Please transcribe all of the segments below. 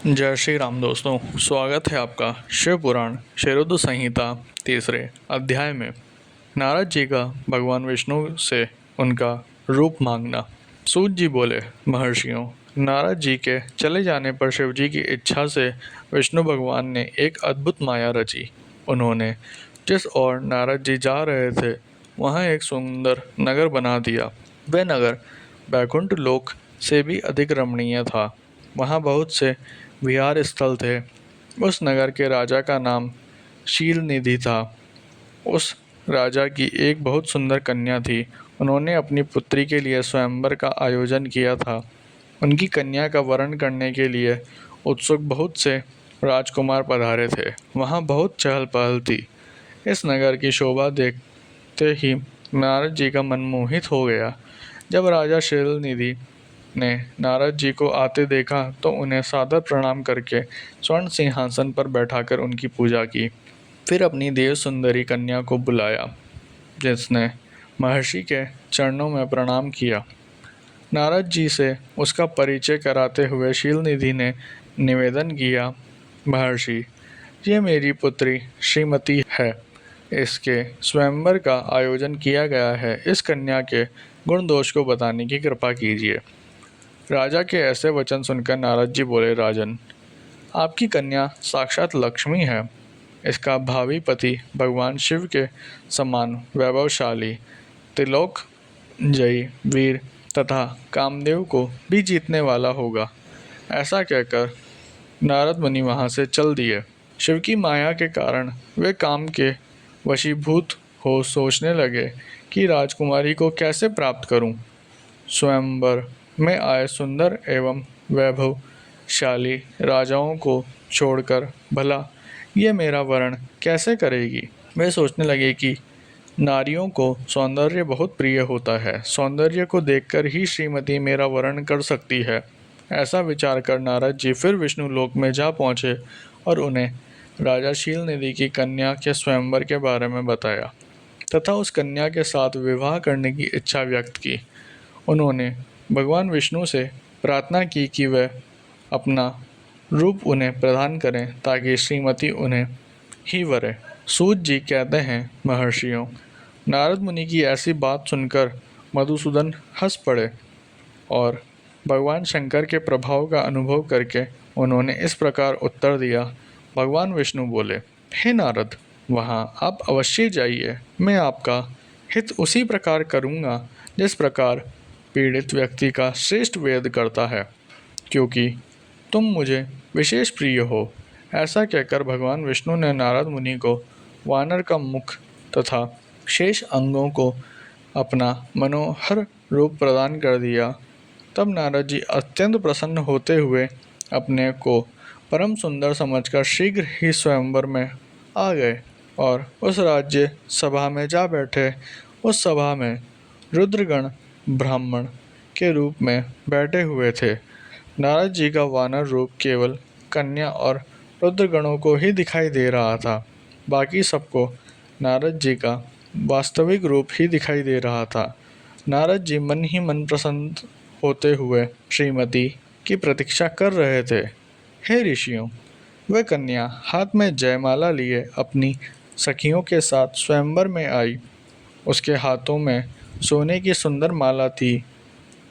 जय श्री राम दोस्तों, स्वागत है आपका शिव पुराण शरद संहिता तीसरे अध्याय में। नारद जी का भगवान विष्णु से उनका रूप मांगना। सूत जी बोले, महर्षियों, नारद जी के चले जाने पर शिव जी की इच्छा से विष्णु भगवान ने एक अद्भुत माया रची। उन्होंने जिस ओर नारद जी जा रहे थे वहाँ एक सुंदर नगर बना दिया। वह नगर बैकुंठ लोक से भी अधिक रमणीय था। वहाँ बहुत से विहार स्थल थे। उस नगर के राजा का नाम शील निधि था। उस राजा की एक बहुत सुंदर कन्या थी। उन्होंने अपनी पुत्री के लिए स्वयंवर का आयोजन किया था। उनकी कन्या का वरण करने के लिए उत्सुक बहुत से राजकुमार पधारे थे। वहाँ बहुत चहल पहल थी। इस नगर की शोभा देखते ही नारद जी का मन मोहित हो गया। जब राजा शीलनिधि ने नारद जी को आते देखा तो उन्हें सादर प्रणाम करके स्वर्ण सिंहासन पर बैठाकर उनकी पूजा की। फिर अपनी देव सुंदरी कन्या को बुलाया, जिसने महर्षि के चरणों में प्रणाम किया। नारद जी से उसका परिचय कराते हुए शीलनिधि ने निवेदन किया, महर्षि, ये मेरी पुत्री श्रीमती है। इसके स्वयंवर का आयोजन किया गया है। इस कन्या के गुण दोष को बताने की कृपा कीजिए। राजा के ऐसे वचन सुनकर नारद जी बोले, राजन, आपकी कन्या साक्षात लक्ष्मी है। इसका भावी पति भगवान शिव के समान वैभवशाली, त्रिलोक जयी वीर तथा कामदेव को भी जीतने वाला होगा। ऐसा कहकर नारद मुनि वहाँ से चल दिए। शिव की माया के कारण वे काम के वशीभूत हो सोचने लगे कि राजकुमारी को कैसे प्राप्त करूं। स्वयंवर में आए सुंदर एवं वैभवशाली राजाओं को छोड़कर भला ये मेरा वरण कैसे करेगी। वे सोचने लगे कि नारियों को सौंदर्य बहुत प्रिय होता है। सौंदर्य को देखकर ही श्रीमती मेरा वरण कर सकती है। ऐसा विचार कर नारद जी फिर विष्णु लोक में जा पहुँचे और उन्हें राजा शीलनिधि की कन्या के स्वयंवर के बारे में बताया तथा उस कन्या के साथ विवाह करने की इच्छा व्यक्त की। उन्होंने भगवान विष्णु से प्रार्थना की कि वह अपना रूप उन्हें प्रदान करें ताकि श्रीमती उन्हें ही वरे। सूत जी कहते हैं, महर्षियों, नारद मुनि की ऐसी बात सुनकर मधुसूदन हंस पड़े और भगवान शंकर के प्रभाव का अनुभव करके उन्होंने इस प्रकार उत्तर दिया। भगवान विष्णु बोले, हे नारद, वहाँ आप अवश्य जाइए। मैं आपका हित उसी प्रकार करूँगा जिस प्रकार पीड़ित व्यक्ति का श्रेष्ठ वेद करता है, क्योंकि तुम मुझे विशेष प्रिय हो। ऐसा कहकर भगवान विष्णु ने नारद मुनि को वानर का मुख तथा शेष अंगों को अपना मनोहर रूप प्रदान कर दिया। तब नारद जी अत्यंत प्रसन्न होते हुए अपने को परम सुंदर समझकर शीघ्र ही स्वयंवर में आ गए और उस राज्य सभा में जा बैठे। उस सभा में रुद्रगण ब्राह्मण के रूप में बैठे हुए थे। नारद जी का वानर रूप केवल कन्या और रुद्रगणों को ही दिखाई दे रहा था। बाकी सबको नारद जी का वास्तविक रूप ही दिखाई दे रहा था। नारद जी मन ही मन प्रसन्न होते हुए श्रीमती की प्रतीक्षा कर रहे थे। हे ऋषियों, वह कन्या हाथ में जयमाला लिए अपनी सखियों के साथ स्वयंवर में आई। उसके हाथों में सोने की सुंदर माला थी।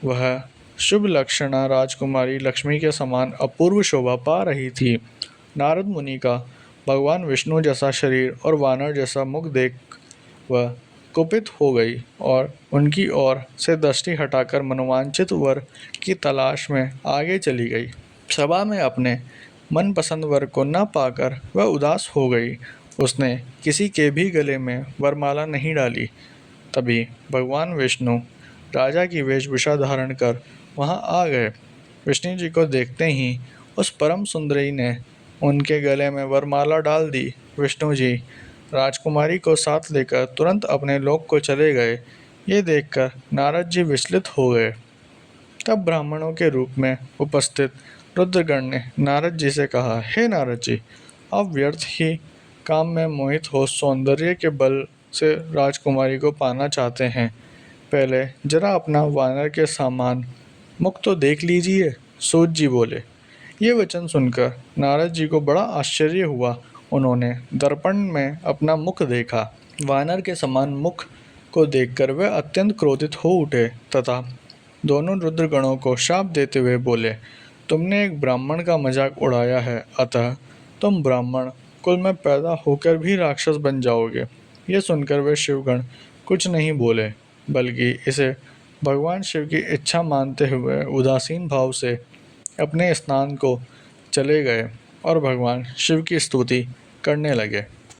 वह शुभ लक्षणा राजकुमारी लक्ष्मी के समान अपूर्व शोभा पा रही थी। नारद मुनि का भगवान विष्णु जैसा शरीर और वानर जैसा मुख देख वह कुपित हो गई और उनकी ओर से दृष्टि हटाकर मनोवांछित वर की तलाश में आगे चली गई। सभा में अपने मनपसंद वर को न पाकर वह उदास हो गई। उसने किसी के भी गले में वरमाला नहीं डाली। तभी भगवान विष्णु राजा की वेशभूषा धारण कर वहां आ गए। विष्णु जी को देखते ही उस परम सुंदरी ने उनके गले में वरमाला डाल दी। विष्णु जी राजकुमारी को साथ लेकर तुरंत अपने लोक को चले गए। ये देखकर नारद जी विचलित हो गए। तब ब्राह्मणों के रूप में उपस्थित रुद्रगण ने नारद जी से कहा, हे नारद जी, आप व्यर्थ ही काम में मोहित हो सौंदर्य के बल से राजकुमारी को पाना चाहते हैं। पहले जरा अपना वानर के सामान मुख तो देख लीजिए। सूत जी बोले, ये वचन सुनकर नारद जी को बड़ा आश्चर्य हुआ। उन्होंने दर्पण में अपना मुख देखा। वानर के समान मुख को देखकर वे अत्यंत क्रोधित हो उठे तथा दोनों रुद्रगणों को शाप देते हुए बोले, तुमने एक ब्राह्मण का मजाक उड़ाया है, अतः तुम ब्राह्मण कुल में पैदा होकर भी राक्षस बन जाओगे। ये सुनकर वे शिवगण कुछ नहीं बोले, बल्कि इसे भगवान शिव की इच्छा मानते हुए उदासीन भाव से अपने स्नान को चले गए और भगवान शिव की स्तुति करने लगे।